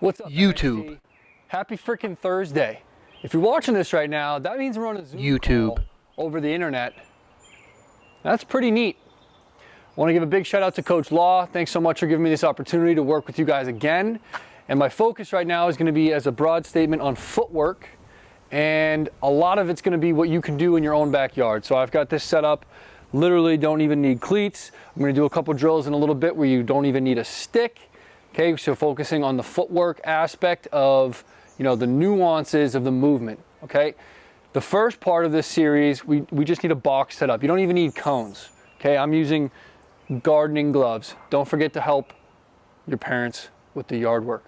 What's up, YouTube? NXT? Happy freaking Thursday. If you're watching this right now, that means we're on a Zoom YouTube call over the internet. That's pretty neat. I want to give a big shout out to Coach Law. Thanks so much for giving me this opportunity to work with you guys again. And my focus right now is going to be as a broad statement on footwork. And a lot of it's going to be what you can do in your own backyard. So I've got this set up. Literally don't even need cleats. I'm going to do a couple drills in a little bit where you don't even need a stick. Okay, so focusing on the footwork aspect of, the nuances of the movement, okay? The first part of this series, we just need a box set up. You don't even need cones, okay? I'm using gardening gloves. Don't forget to help your parents with the yard work,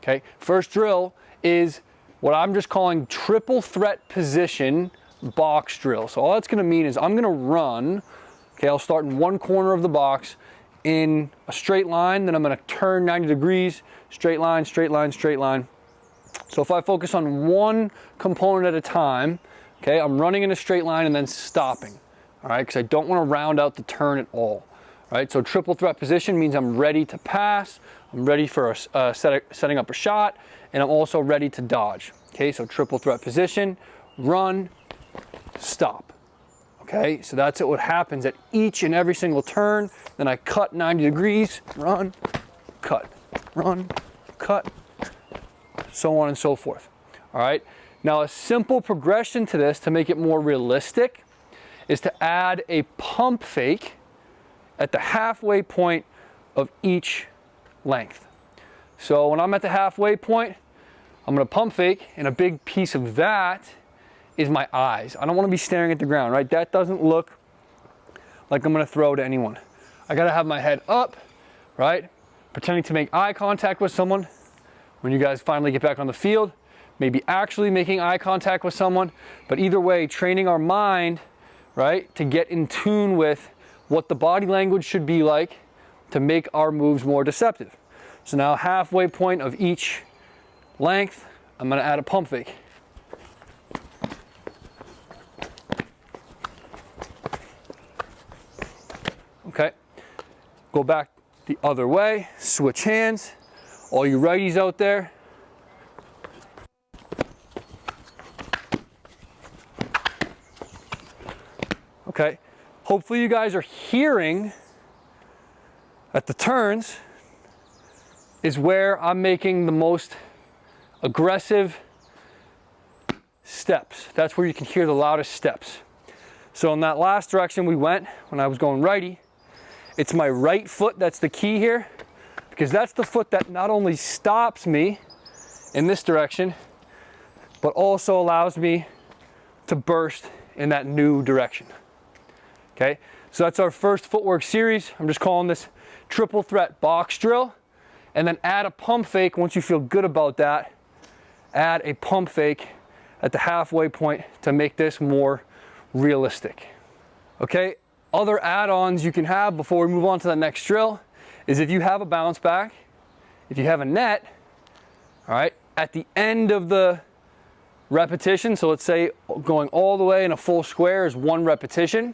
okay? First drill is what I'm just calling triple threat position box drill. So all that's gonna mean is I'm gonna run, okay, I'll start in one corner of the box in a straight line, then I'm gonna turn 90 degrees, straight line, straight line, straight line. So if I focus on one component at a time, okay, I'm running in a straight line and then stopping, all right, because I don't wanna round out the turn at all, all right? So triple threat position means I'm ready to pass, I'm ready for setting up a shot, and I'm also ready to dodge, okay? So triple threat position, run, stop. Okay, so that's what happens at each and every single turn. Then I cut 90 degrees, run, cut, so on and so forth. All right, now a simple progression to this to make it more realistic is to add a pump fake at the halfway point of each length. So when I'm at the halfway point, I'm gonna pump fake, and a big piece of that is my eyes. I don't want to be staring at the ground, right? That doesn't look like I'm going to throw to anyone. I got to have my head up, right? Pretending to make eye contact with someone. When you guys finally get back on the field, maybe actually making eye contact with someone. But either way, training our mind, right, to get in tune with what the body language should be like to make our moves more deceptive. So now halfway point of each length, I'm going to add a pump fake. Okay, go back the other way, switch hands. All you righties out there, okay, hopefully you guys are hearing at the turns is where I'm making the most aggressive steps. That's where you can hear the loudest steps. So in that last direction we went, when I was going righty, it's my right foot that's the key here, because that's the foot that not only stops me in this direction, but also allows me to burst in that new direction. Okay, so that's our first footwork series. I'm just calling this triple threat box drill, and then add a pump fake. Once you feel good about that, add a pump fake at the halfway point to make this more realistic. Okay. Other add-ons you can have before we move on to the next drill is if you have a bounce back, if you have a net, all right, at the end of the repetition, so let's say going all the way in a full square is one repetition,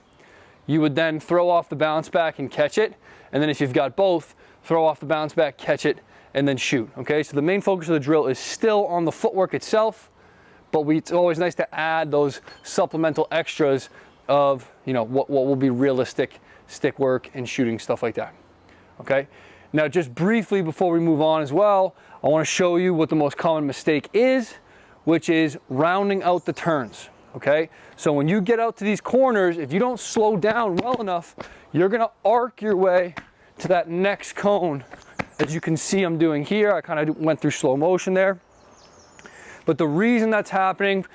you would then throw off the bounce back and catch it, and then if you've got both, throw off the bounce back, catch it, and then shoot, okay? So the main focus of the drill is still on the footwork itself, but it's always nice to add those supplemental extras of what will be realistic stick work and shooting, stuff like that. Okay, now just briefly before we move on as well, I want to show you what the most common mistake is, which is rounding out the turns. Okay, so when you get out to these corners, if you don't slow down well enough, you're gonna arc your way to that next cone. As you can see I'm doing here, I kind of went through slow motion there, but the reason that's happening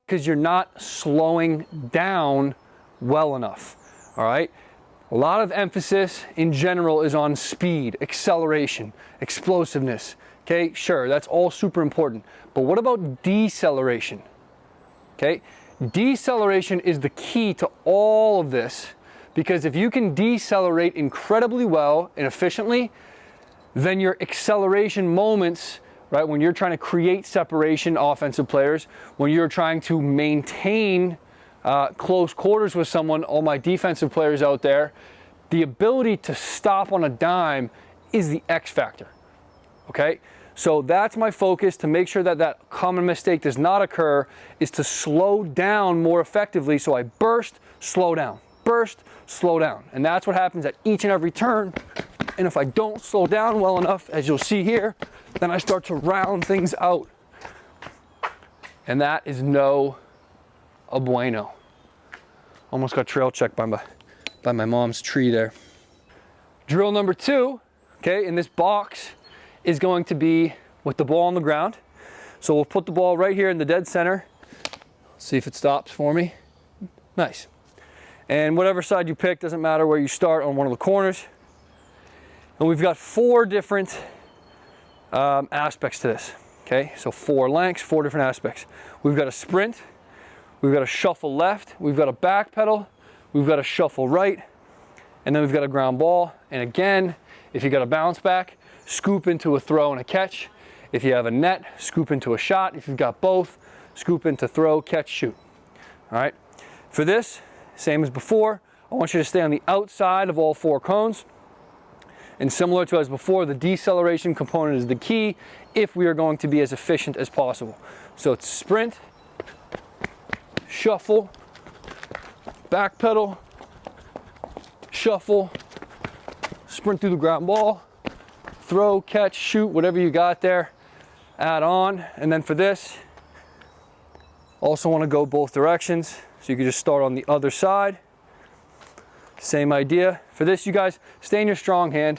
because you're not slowing down well enough, all right? A lot of emphasis in general is on speed, acceleration, explosiveness, okay? Sure, that's all super important, but what about deceleration, okay? Deceleration is the key to all of this, because if you can decelerate incredibly well and efficiently, then your acceleration moments, right, when you're trying to create separation, offensive players, when you're trying to maintain close quarters with someone, all my defensive players out there, the ability to stop on a dime is the X factor, okay? So that's my focus, to make sure that that common mistake does not occur, is to slow down more effectively. So I burst, slow down, burst, slow down. And that's what happens at each and every turn. And if I don't slow down well enough, as you'll see here, then I start to round things out. And that is no bueno. Almost got trail checked by my mom's tree there. Drill number 2, okay, in this box is going to be with the ball on the ground. So we'll put the ball right here in the dead center. See if it stops for me. Nice. And whatever side you pick, doesn't matter where you start, on one of the corners. And we've got 4 different aspects to this. Okay, so 4 lengths, 4 different aspects. We've got a sprint, we've got a shuffle left, we've got a back pedal, we've got a shuffle right, and then we've got a ground ball. And again, if you got a bounce back, scoop into a throw and a catch. If you have a net, scoop into a shot. If you've got both, scoop into throw, catch, shoot. All right, for this, same as before, I want you to stay on the outside of all 4 cones. And similar to as before, the deceleration component is the key if we are going to be as efficient as possible. So it's sprint, shuffle, back pedal, shuffle, sprint through the ground ball, throw, catch, shoot, whatever you got there, add on. And then for this, also want to go both directions. So you can just start on the other side. Same idea. For this, you guys, stay in your strong hand,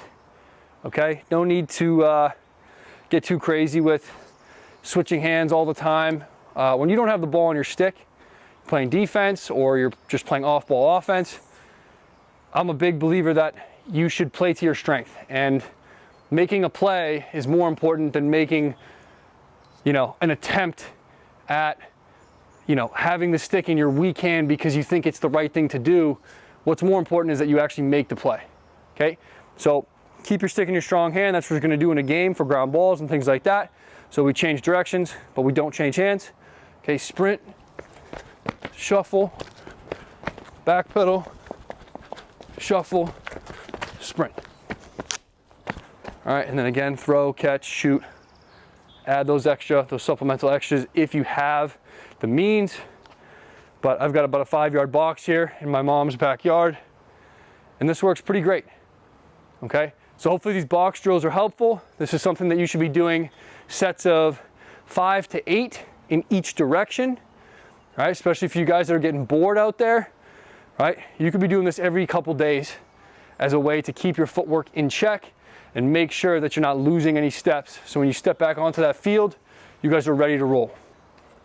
okay? No need to get too crazy with switching hands all the time. When you don't have the ball on your stick, playing defense, or you're just playing off-ball offense, I'm a big believer that you should play to your strength. And making a play is more important than making, you know, an attempt at, you know, having the stick in your weak hand because you think it's the right thing to do. What's more important is that you actually make the play, okay? So keep your stick in your strong hand. That's what you're gonna do in a game for ground balls and things like that. So we change directions, but we don't change hands. Okay, sprint, shuffle, back pedal, shuffle, sprint. All right, and then again, throw, catch, shoot. Add those supplemental extras if you have the means. But I've got about a 5-yard box here in my mom's backyard, and this works pretty great, okay? So hopefully these box drills are helpful. This is something that you should be doing sets of 5 to 8 in each direction, right? Especially for you guys that are getting bored out there, right? You could be doing this every couple days as a way to keep your footwork in check and make sure that you're not losing any steps. So when you step back onto that field, you guys are ready to roll.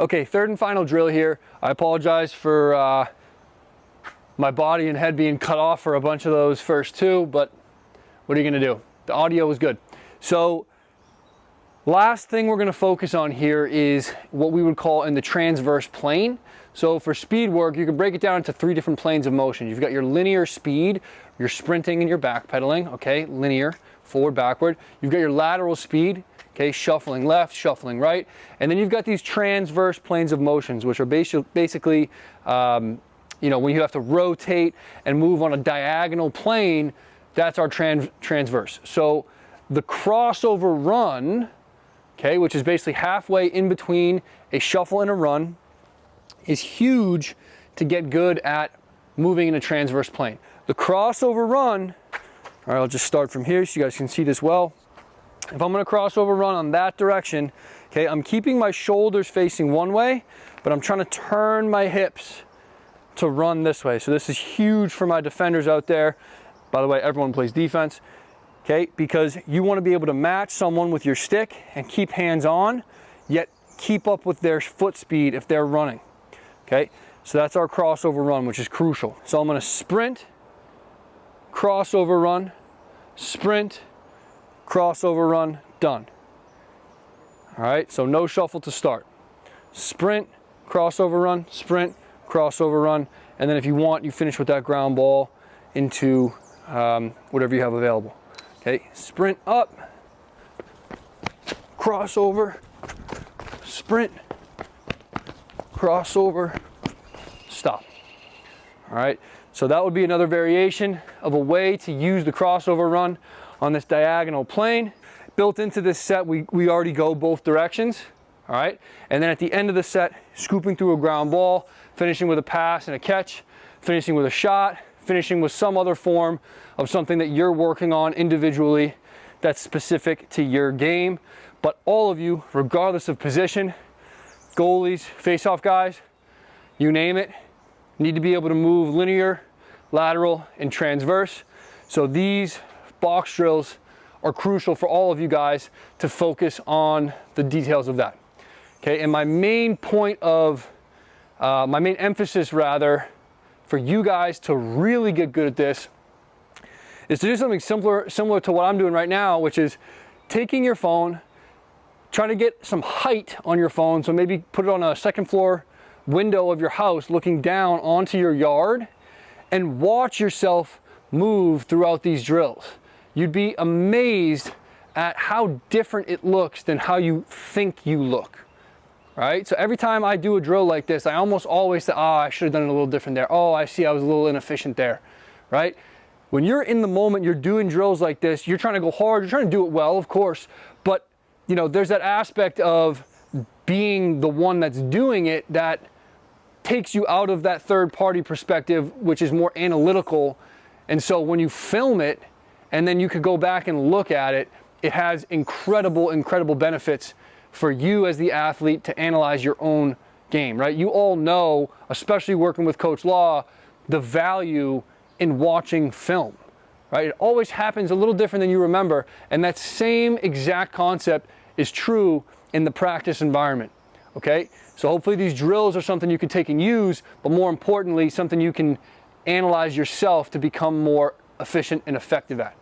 Okay, 3rd and final drill here. I apologize for my body and head being cut off for a bunch of those first 2, but what are you gonna do? The audio was good. So last thing we're gonna focus on here is what we would call in the transverse plane. So for speed work, you can break it down into 3 different planes of motion. You've got your linear speed, your sprinting and your backpedaling, okay, linear, forward, backward. You've got your lateral speed, okay, shuffling left, shuffling right. And then you've got these transverse planes of motions, which are basically, you know, when you have to rotate and move on a diagonal plane, that's our transverse. So the crossover run, okay, which is basically halfway in between a shuffle and a run, is huge to get good at moving in a transverse plane. The crossover run, all right, I'll just start from here so you guys can see this well. If I'm gonna crossover run on that direction, okay, I'm keeping my shoulders facing one way, but I'm trying to turn my hips to run this way. So this is huge for my defenders out there. By the way, everyone plays defense, okay, because you wanna be able to match someone with your stick and keep hands on, yet keep up with their foot speed if they're running, okay? So that's our crossover run, which is crucial. So I'm gonna sprint, crossover run, sprint, crossover run, done. All right, so no shuffle to start. Sprint, crossover run, sprint, crossover run, and then if you want, you finish with that ground ball into whatever you have available. Okay, sprint up, crossover, sprint, crossover, stop. All right, so that would be another variation of a way to use the crossover run on this diagonal plane. built into this set, we already go both directions, all right? And then at the end of the set, scooping through a ground ball, finishing with a pass and a catch, finishing with a shot, finishing with some other form of something that you're working on individually that's specific to your game. But all of you, regardless of position, goalies, face-off guys, you name it, need to be able to move linear, lateral, and transverse. So these box drills are crucial for all of you guys to focus on the details of that. Okay, and my main point of, my main emphasis rather, for you guys to really get good at this is to do something similar to what I'm doing right now, which is taking your phone, trying to get some height on your phone. So maybe put it on a second floor window of your house, looking down onto your yard, and watch yourself move throughout these drills. You'd be amazed at how different it looks than how you think you look. Right? So every time I do a drill like this, I almost always say, oh, I should have done it a little different there. Oh, I see, I was a little inefficient there. Right? When you're in the moment, you're doing drills like this, you're trying to go hard, you're trying to do it well, of course, but you know, there's that aspect of being the one that's doing it that takes you out of that third party perspective, which is more analytical. And so when you film it and then you could go back and look at it, it has incredible, incredible benefits for you as the athlete to analyze your own game, right? You all know, especially working with Coach Law, the value in watching film, right? It always happens a little different than you remember. And that same exact concept is true in the practice environment, okay? So hopefully these drills are something you can take and use, but more importantly, something you can analyze yourself to become more efficient and effective at.